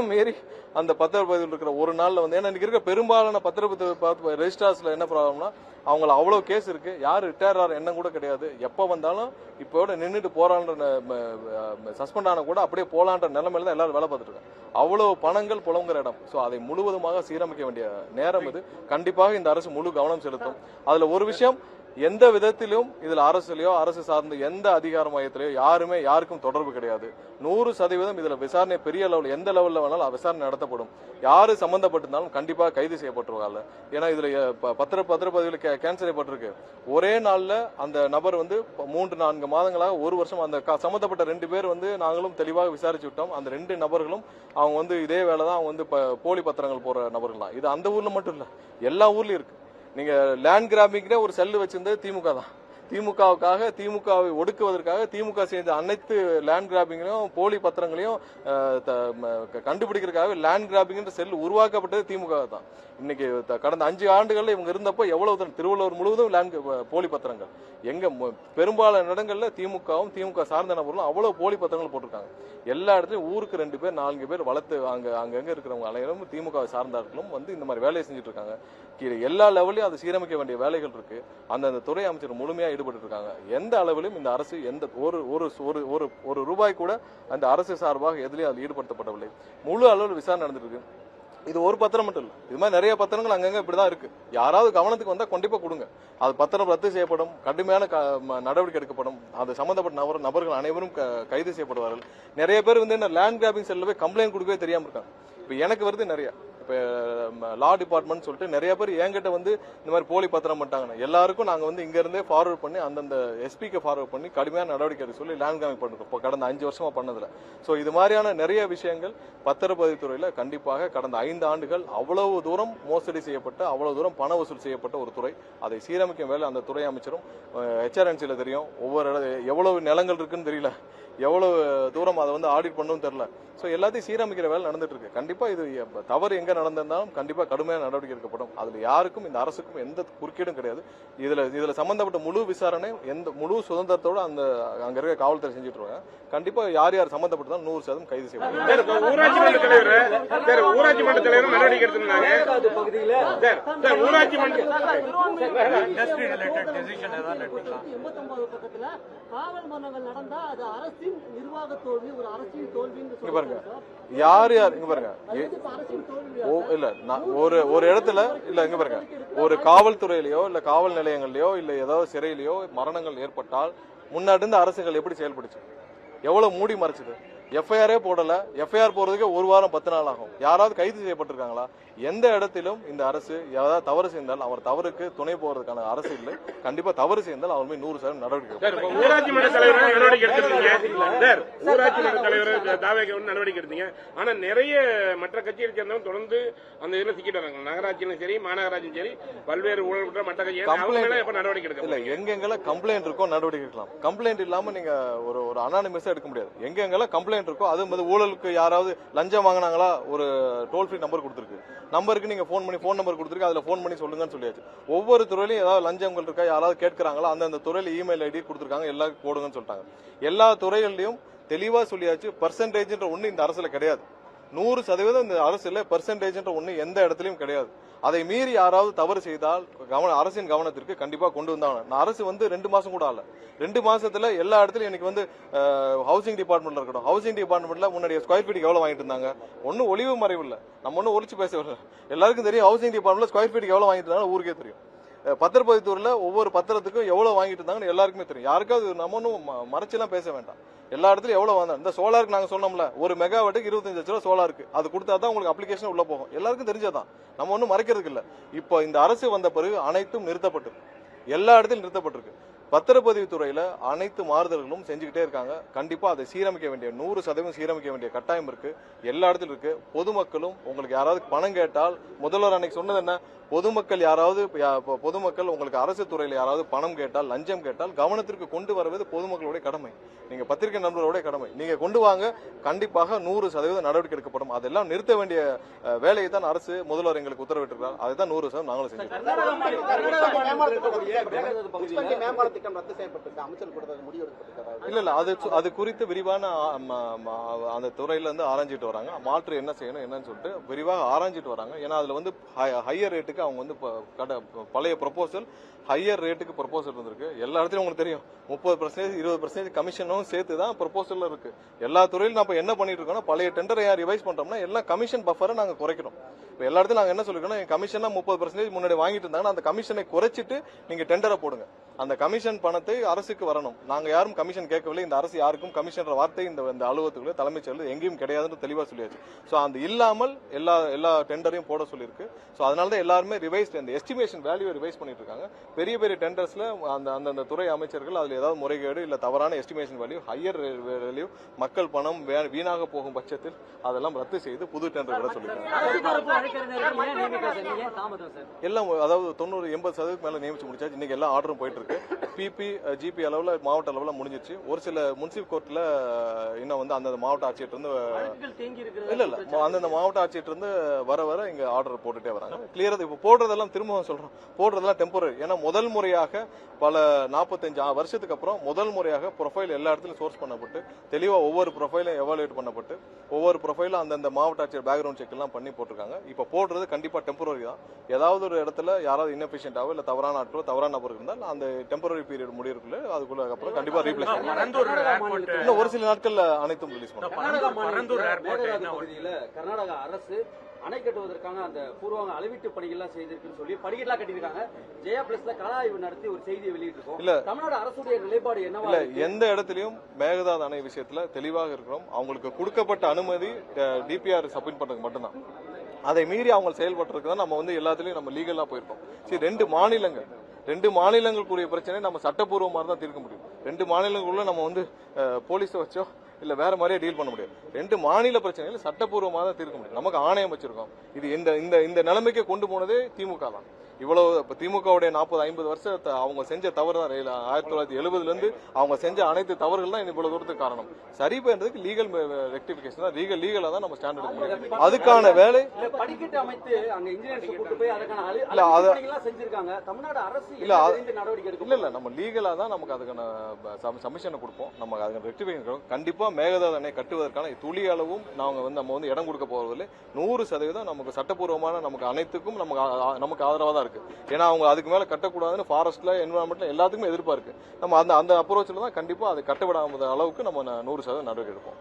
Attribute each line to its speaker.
Speaker 1: அதையும் மீறி அந்த பத்திரப்பதிவில் இருக்கிற ஒரு நாள்ல வந்து, ஏன்னா இன்னைக்கு இருக்கிற பெரும்பாலான பத்திரப்பதிவு ரெஜிஸ்ட்ரார்ஸ்ல என்ன ப்ராப்ளம்னா, அவங்கள அவ்வளவு கேஸ் இருக்கு, யார் ரிட்டையர் ஆகிற எண்ணம் கூட கிடையாது. எப்ப வந்தாலும் இப்போட நின்றுட்டு போறான்ற சஸ்பெண்ட் ஆன கூட அப்படியே போலான்ற நிலைமையில தான் எல்லாரும் வேலை பார்த்துட்டு இருக்காங்க. அவ்வளவு பணங்கள் புலங்குற இடம். ஸோ அதை முழுவதுமாக சீரமைக்க வேண்டிய நேரம் இது. கண்டிப்பாக இந்த அரசு முழு கவனம் செலுத்தும். அதுல ஒரு விஷயம், எந்த விதத்திலும் இதுல அரசுலயோ அரசு சார்ந்த எந்த அதிகார மையத்திலயோ யாருமே யாருக்கும் தொடர்பு கிடையாது. 100% இதுல விசாரணை பெரிய லெவல், எந்த லெவல்ல வேணாலும் விசாரணை நடத்தப்படும். யாரு சம்பந்தப்பட்டிருந்தாலும் கண்டிப்பாக கைது செய்யப்பட்டுருவாங்க. ஏன்னா இதுல பத்திரப்பதிவில் கேன்சல் செய்யப்பட்டிருக்கு. ஒரே நாள்ல அந்த நபர் வந்து 3-4 மாதங்களாக 1 வருஷம் அந்த சம்பந்தப்பட்ட 2 பேர் வந்து நாங்களும் தெளிவாக விசாரிச்சு விட்டோம். அந்த 2 நபர்களும் அவங்க வந்து இதே வேலை தான், அவங்க வந்து போலி பத்திரங்கள் போற நபர்கள் தான். இது அந்த ஊர்ல மட்டும் இல்ல, எல்லா ஊர்லயும் இருக்கு. நீங்க லேண்ட் கிராபிங்ல ஒரு செல்லு வச்சிருந்தது திமுக தான். திமுகவுக்காக, திமுகவை ஒடுக்குவதற்காக திமுக செஞ்ச அனைத்து லேண்ட் கிராபிங்கையும் போலி பத்திரங்களையும் கண்டுபிடிக்கிறதுக்காக லேண்ட் கிராபிங் செல் உருவாக்கப்பட்டது திமுக தான். இன்னைக்கு கடந்த 5 ஆண்டுகள்ல இவங்க இருந்தப்போ எவ்வளவு திருவள்ளூர் முழுவதும் லேண்ட் போலி பத்திரங்கள், எங்க பெரும்பாலான இடங்கள்ல திமுகவும் திமுக சார்ந்த நபர்களும் அவ்வளவு போலி பத்திரங்கள் போட்டிருக்காங்க. எல்லா இடத்துலயும் ஊருக்கு 2 பேர் 4 பேர் வளர்த்து அங்கங்க இருக்கிறவங்க அனைவரும் திமுக சார்ந்தார்களும் வந்து இந்த மாதிரி வேலையை செஞ்சுட்டு இருக்காங்க. எல்லா லெவலையும் அதை சீரமைக்க வேண்டிய வேலைகள் இருக்கு. அந்த துறை அமைச்சர் முழுமையா ஈடுபட்டு இருக்காங்க. எந்த அளவிலும் இந்த அரசு எந்த ஒரு ரூபாய் கூட அந்த அரசு சார்பாக எதிலையும் அதில் ஈடுபடுத்தப்படவில்லை. முழு அளவில் விசாரணை நடந்துட்டு இருக்கு. இது ஒரு பத்திரம் மட்டும் இல்ல, இது மாதிரி நிறைய பத்திரங்கள் அங்கங்க இப்படிதான் இருக்கு. யாராவது கவனத்துக்கு வந்தா கண்டிப்பா கொடுங்க. அது பத்திரம் ரத்து செய்யப்படும், கடுமையான நடவடிக்கை எடுக்கப்படும். அது சம்பந்தப்பட்ட நபர்கள் அனைவரும் கைது செய்யப்படுவார்கள். நிறைய பேர் வந்து என்ன லேண்ட் கிராபிங் செல்ல போய் கம்ப்ளைண்ட் கொடுக்கவே தெரியாம இருக்காங்க. இப்ப எனக்கு வருது நிறைய, லா டிபார்ட்மெண்ட் சொல்லிட்டு நிறைய பேர் என்கிட்ட வந்து இந்த மாதிரி போலி பத்திரம் பண்ணிட்டாங்க. எல்லாருக்கும் நாங்க வந்து இங்க இருந்தே ஃபார்வர்ட் பண்ணி அந்தந்த எஸ்பிக்கு ஃபார்வர்ட் பண்ணி கடுமையான நடவடிக்கை எடுக்க சொல்லி லேண்ட் கிராபிங் பண்ணிருக்கோம் இப்போ கடந்த 5 வருஷமா பண்ணதுல. சோ இது மாதிரியான நிறைய விஷயங்கள் பத்திரப்பதிவுத்துறையில கண்டிப்பாக கடந்த 5 ஆண்டுகள் அவ்வளவு தூரம் மோசடி செய்யப்பட்ட, அவ்வளவு தூரம் பண வசூல் செய்யப்பட்ட ஒரு துறை. அதை சீரமைக்கும் வேலை அந்த துறை அமைச்சரும் HRNCல தெரியும். ஒவ்வொரு எவ்வளவு நிலங்கள் இருக்குன்னு தெரியல, எவ்வளவு தூரம் அதை வந்து ஆடிட் பண்ணவும் தெரியல. சோ எல்லாத்தையும் சீரமைக்கிற வேலை நடந்துட்டு இருக்கு. கண்டிப்பா இது தவறு எங்க நடந்திருந்தாலும் கண்டிப்பா கடுமையான நடவடிக்கை எடுக்கப்படும். அதுல யாருக்கும் இந்த அரசுக்கும் எந்த குறுக்கீடும் கிடையாது. இதுல சம்பந்தப்பட்ட முழு விசாரணை முழு சுதந்திரத்தோட அங்க இருக்க காவல்துறை செஞ்சுட்டு இருக்காங்க. கண்டிப்பா யார் யார் சம்பந்தப்பட்டதாலும் 100% கைது செய்யப்படும்.
Speaker 2: ஊராட்சி மன்ற தலைவர் நடவடிக்கை எடுத்திருந்தாங்க. ஊராட்சி மன்ற
Speaker 3: இண்டஸ்ட்ரி ரிலேட்டட் டெசிஷன் ஏதாவது எடுத்துக்கலாம்.
Speaker 4: 89 பக்கத்துல காவல் மரணங்கள் நடந்தா அது அரசின் நிர்வாக தோல்வி, ஒரு அரசின் தோல்வின்னு
Speaker 1: இங்க பாருங்க, யார் இங்க பாருங்க, இல்ல ஒரு இடத்துல இல்ல, இங்க பாருங்க, ஒரு காவல்துறையிலயோ இல்ல காவல் நிலையங்கள்லயோ இல்ல ஏதாவது சிறையிலயோ மரணங்கள் ஏற்பட்டால் முன்னாடி இருந்த அரசுகள் எப்படி செயல்படுச்சு, எவ்வளவு மூடி மறைச்சது. எஃப்ஐஆரே போடல, எஃப்ஐஆர் போறதுக்கு 1 வாரம் 10 நாள் ஆகும். யாராவது கைது செய்யப்பட்டிருக்காங்களா? எந்த இடத்திலும் இந்த அரசு ஏதாவது தவறு செய்தால் அவர் தவறுக்கு துணை போறதுக்கான அரசு இல்லை. கண்டிப்பா தவறு செய்தால் அவர் மீது 100% நடவடிக்கை.
Speaker 2: ஊராட்சி மன்ற தலைவர் நடவடிக்கை எடுத்திருந்தீங்க, ஊராட்சி மன்ற தலைவர் தாவேக நடவடிக்கை எடுத்தீங்க. ஆனா நிறைய மற்ற கட்சியை சேர்ந்தவங்க தொடர்ந்து அந்த இதுல சிக்கிட்டு வராங்க. நகராட்சியிலும் சரி மாநகராட்சியும் சரி பல்வேறு ஊழல் குற்ற மற்ற கட்சி நடவடிக்கை எடுக்க
Speaker 1: இல்ல. எங்கெங்கெல்லாம் கம்ப்ளைண்ட் இருக்கோ நடவடிக்கை எடுக்கலாம். கம்ப்ளைண்ட் இல்லாம நீங்க ஒரு அனானிமஸா எடுக்க முடியாது. எங்கெங்கெல்லாம் கம்ப்ளைண்ட் இருக்கோ, அது ஊழலுக்கு யாராவது லஞ்சம் வாங்கினாங்களா, ஒரு டோல் ஃப்ரீ நம்பர் கொடுத்துருக்கு. நம்பருக்கு நீங்க போன் நம்பர் கொடுத்துருக்கு, அதுல போன் பண்ணி சொல்லுங்கன்னு சொல்லியாச்சு. ஒவ்வொரு துறையிலும் ஏதாவது லஞ்சங்கள் இருக்கா, யாராவது கேட்கறாங்களா, அந்த துறையில இமெயில் ஐடி கொடுத்துருக்காங்க, எல்லாம் போடுங்கன்னு சொல்லிட்டாங்க. எல்லா துறைகள்லயும் தெளிவா சொல்லியாச்சு. பர்சன்டேஜ்ன்ற ஒண்ணு இந்த அரசுல கிடையாது. 100% இந்த அரசுல பர்சன்டேஜ்ன்ற ஒண்ணு எந்த இடத்துலயும் கிடையாது. அதை மீறி யாராவது தவறு செய்தால் அரசின் கவனத்திற்கு கண்டிப்பா கொண்டு வந்தாங்க. அரசு 2 மாசம் கூட ஆகல, 2 மாசத்துல எல்லா இடத்துலயும் எனக்கு ஹவுசிங் டிபார்ட்மெண்ட்ல இருக்கட்டும், ஹவுசிங் டிபார்ட்மெண்ட்ல முன்னாடி ஸ்கொயர் ஃபீட்டுக்கு எவ்வளவு வாங்கிட்டு இருந்தாங்க, ஒன்னும் ஒளிவு மறைவு இல்ல, நம்ம ஒன்னும் ஒளிச்சு பேச வரல. எல்லாருக்கும் தெரியும் ஹவுசிங் டிபார்ட்மெண்ட்ல ஸ்கொயர் ஃபீட்டுக்கு எவ்வளவு வாங்கிட்டு இருந்தாங்க ஊருக்கே தெரியும். பத்திரப்பதிவுத்துறையில ஒவ்வொரு பத்திரத்துக்கும் எவ்வளவு வாங்கிட்டு இருந்தாங்கன்னு எல்லாருக்குமே தெரியும். யாருக்காவது நம்ம ஒன்னும் மறைச்செல்லாம் பேச வேண்டாம். எல்லா இடத்துலயும் எவ்வளவு வந்தாங்க. இந்த சோலாருக்கு நாங்க சொன்னோம்ல, 1 மெகாவாட்டுக்கு 25 லட்சம் ரூபாய் சோலாருக்கு, அது கொடுத்தாதான் உங்களுக்கு அப்ளிகேஷன் உள்ள போகும். எல்லாருக்கும் தெரிஞ்சதான், நம்ம ஒன்னும் மறைக்கிறதுக்கு இல்ல. இப்போ இந்த அரசு வந்த பிறகு அனைத்தும் நிறுத்தப்பட்டு எல்லா இடத்திலும் நிறுத்தப்பட்டிருக்கு. பத்திரப்பதிவு துறையில அனைத்து மாறுதல்களும் செஞ்சுக்கிட்டே இருக்காங்க. கண்டிப்பா அதை சீரமைக்க வேண்டிய 100% சீரமைக்க வேண்டிய கட்டாயம் இருக்கு. எல்லா இடத்திலும் இருக்கு. பொதுமக்களும் உங்களுக்கு யாராவது பணம் கேட்டால், முதல்வர் அன்னைக்கு சொன்னது என்ன, பொதுமக்கள் உங்களுக்கு அரசு துறையில யாராவது பணம் கேட்டால், லஞ்சம் கேட்டால் கவனத்திற்கு கொண்டு வருவது பொதுமக்களுடைய கடமை. நீங்க பத்திரிகை நண்பர்களுடைய கடமை. நீங்க கொண்டு வாங்க, கண்டிப்பாக 100% நடவடிக்கை எடுக்கப்படும். அதெல்லாம் நிறுத்த வேண்டிய வேலையை தான் அரசு முதல்வர் எங்களுக்கு உத்தரவிட்டிருக்கிறார். அதை தான் 100% நாங்களும் செஞ்சோம்.
Speaker 5: திட்டம் ரத்து செய்யப்பட்டிருக்கு, அமைச்சர் கொடுத்தது முடிவு எடுக்கப்பட்டிருக்காரு.
Speaker 1: இல்ல அது குறித்து விரிவான அந்த துறையில இருந்து ஆராய்ஞ்சிட்டு வராங்க. மாற்று என்ன செய்யணும் என்னன்னு சொல்லிட்டு விரிவாக ஆராய்ஞ்சிட்டு வராங்க. ஏன்னா அதுல வந்து ஹையர் ரேட்டுக்கு அவங்க வந்து பழைய ப்ரொபோசல் ஹையர் ரேட்டுக்கு ப்ரொபோசல் இருந்திருக்கு. எல்லா இடத்துலயும் உங்களுக்கு தெரியும் 30% 20% கமிஷனும் சேர்த்து தான் ப்ரொபோசல்ல இருக்கு. எல்லா துறையிலும் நம்ம என்ன பண்ணிட்டு இருக்கோம்னா பழைய டெண்டரை ரிவைஸ் பண்றோம்னா எல்லாம் கமிஷன் பஃபரை நாங்க குறைக்கிறோம். இப்போ எல்லா இடத்துலயும் நாங்க என்ன சொல்லிருக்கோம், கமிஷனா 30% முன்னாடி வாங்கிட்டு இருந்தாங்கன்னா அந்த கமிஷனை குறைச்சிட்டு நீங்க டெண்டரை போடுங்க. அந்த கமிஷன் பணத்தை அரசுக்கு வரணும். நாங்க யாரும் கமிஷன் கேட்கவில்லை. இந்த அரசு யாருக்கும் கமிஷன் வார்த்தை இந்த அலுவலகத்துக்குள்ள தலைமைச் செயலர் எங்கேயும் கிடையாதுன்னு தெளிவா சொல்லியாச்சு. சோ அந்த இல்லாமல் எல்லா டெண்டரையும் போட சொல்லியிருக்கு. சோ அதனாலதான் எல்லாருமே ரிவைஸ் அந்த எஸ்டிமேஷன் வேல்யூ ரிவைஸ் பண்ணிட்டு இருக்காங்க. பெரிய பெரிய டெண்டர்ஸ்ல அந்த துறை அமைச்சர்கள் அதுல ஏதாவது முறைகேடு இல்ல தவறான எஸ்டிமேஷன் வேல்யூ ஹையர் வேல்யூ மக்கள் பணம் வீணாக போகும் பட்சத்தில் அதெல்லாம் ரத்து செய்து புது டெண்டர் விட சொல்லியிருக்காங்க. எல்லாம் அதாவது 90-80% மேல நியமிச்சு முடிச்சாச்சு. இன்னைக்கு எல்லா ஆர்டரும் போயிட்டு இருக்கு. பிபி ஜிபி அளவுல மாவட்ட அளவுல முடிஞ்சிருச்சு. ஒரு சில முனிசிபல் கோர்ட்ல இன்னும் வந்து அந்த மாவட்ட ஆட்சியர் இருந்து இல்ல அந்தந்த மாவட்ட ஆட்சியர் இருந்து வர இங்க ஆர்டர் போட்டுட்டே வராங்க. கிளியரா இப்ப போடுறதெல்லாம் திரும்ப சொல்றோம், போடுறதெல்லாம் டெம்பரரி. ஏன்னா முதல் முறையாக பல 45 வருஷத்துக்கு அப்புறம் முதல் முறையாக ப்ரொஃபைல் எல்லா இடத்துலயும் சோர்ஸ் பண்ணப்பட்டு தெளிவா ஒவ்வொரு ப்ரொஃபைலும் எவாலுவேட் பண்ணப்பட்டு ஒவ்வொரு ப்ரொஃபைலும் அந்தந்த மாவட்ட ஆட்சியர் பேக்ரவுண்ட் செக் எல்லாம் பண்ணி போட்டிருக்காங்க. இப்ப போடுறது கண்டிப்பா டெம்பரரி தான். ஏதாவது ஒரு இடத்துல யாராவது இன்எஃபிஷியன்டாவோ இல்ல தவறான ஆட்களோ தவறான நபர் இருந்தால் அந்த டெம்பரரி பீரியட் முடியறதுக்குள்ள அதுக்குள்ள அப்புறம் கண்டிப்பா ரீப்ளேஸ் இன்னும் ஒரு சில நாட்கள்ல அனைத்தும் ரிலீஸ் பண்ணுவாங்க.
Speaker 6: கர்நாடக அரசு அணை கட்டுவதற்கான அந்த பூர்வாங்க அளவீட்டு பணிகள்லாம் செய்திருக்குன்னு சொல்லி படிக்கெல்லாம் கட்டியிருக்காங்க. ஜெயா பிளஸ்ல கள ஆய்வு நடத்தி ஒரு செய்தியை வெளியிட்டிருக்கோம். இல்ல தமிழ்நாடு அரசுடைய நிலைப்பாடு என்ன? இல்ல
Speaker 1: எந்த இடத்திலையும் மேகதாது அணை விஷயத்துல தெளிவாக இருக்கிறோம். அவங்களுக்கு கொடுக்கப்பட்ட அனுமதி டிபிஆர் சப்மிட் பண்றதுக்கு மட்டும்தான். அதை மீறி அவங்க செயல்பட்டு தான் நம்ம வந்து எல்லாத்துலயும் நம்ம லீகலா போயிருக்கோம். சரி, ரெண்டு மாநிலங்களுக்குரிய பிரச்சனை நம்ம சட்டப்பூர்வமாக தான் தீர்க்க முடியும். 2 மாநிலங்களுக்குள்ள நம்ம வந்து போலீஸை வச்சோ இல்ல வேற மாதிரியே டீல் பண்ண முடியாது. 2 மாநில பிரச்சனைகள் சட்டப்பூர்வமாக தான் தீர்க்க முடியும். நமக்கு ஆணையம் வச்சிருக்கோம். இது இந்த நிலைமைக்கு கொண்டு போனதே திமுக தான். இவ்வளவு திமுகவுடைய 40-50 வருஷத்தை அவங்க செஞ்ச தவறு தான். 1970 இருந்து அவங்க செஞ்ச அனைத்து தவறுகள் தான் இவ்வளவு தூரத்துக்கு காரணம். சரி பண்றதுக்கு லீகல் ரெக்டிபிகேஷன் தான், லீகலா தான் நம்ம ஸ்டாண்ட் எடுக்க முடியும். அதுக்கான வேலை
Speaker 6: படிக்கட்டு அமைத்து அங்க இன்ஜினியர்ஸ் கூட்டி போய் அதற்கான பணிகள் செஞ்சிருக்காங்க. தமிழ்நாடு அரசு நடவடிக்கை எடுக்கும்.
Speaker 1: இல்ல நம்ம லீகலா தான் நமக்கு அதுக்கான சமிஷனை கொடுப்போம். நம்ம அதுக்கான ரெக்டிபிகேஷன் கண்டிப்பா மேகதாது அணை கட்டுவதற்கான துளி அளவும் நம்ம வந்து இடம் கொடுக்க போவதில்லை. 100% நமக்கு சட்டப்பூர்வமான நமக்கு அனைத்துக்கும் நமக்கு ஆதரவா தான் இருக்கு. ஏன்னா அவங்க அதுக்கு மேல கட்டக்கூடாதுன்னு ஃபாரஸ்ட்ல என்விரான்மெண்ட்ல எல்லாத்துக்குமே எதிர்பார்க்கு. நம்ம அந்த அப்ரோச்ல தான் கண்டிப்பா அதை கட்டவிடாத அளவுக்கு நம்ம 100% நடவடிக்கை எடுப்போம்.